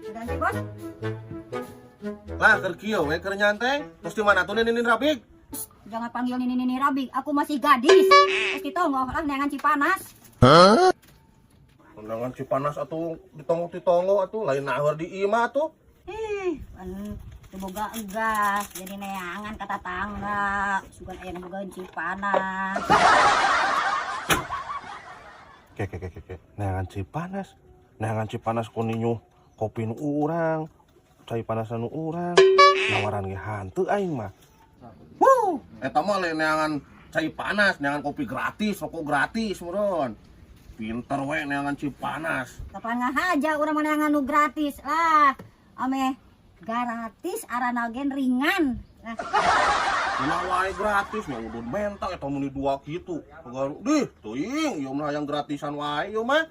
Udah sih, Bos. Lah keur kieu we keur nyantai. Terus di mana tuh Nini Rabik? Jangan panggil Nini Rabik, aku masih gadis. Terus ditongo lah neangan Cipanas. Undangan Cipanas atuh ditongo atuh lain naheur di imah tuh. Boga gas jadi neangan kata tangga sugan aya boga Cipanas. Ke neangan Cipanas kuninyu kopi nu urang cai panas nu urang nawaran ge hanteu aing mah. Eta mah lain neangan cai panas, neangan kopi gratis, rokok gratis meureun. Pinter we neangan Cipanas. Kapan ngahaja urang mah neangan nu gratis lah. Ame gratis arana gen ringan. Nah, Kumaha wae gratis nya udun mentak eta meni 2 kitu. Dih, teuing ieu mah hayang gratisan wae ieu mah.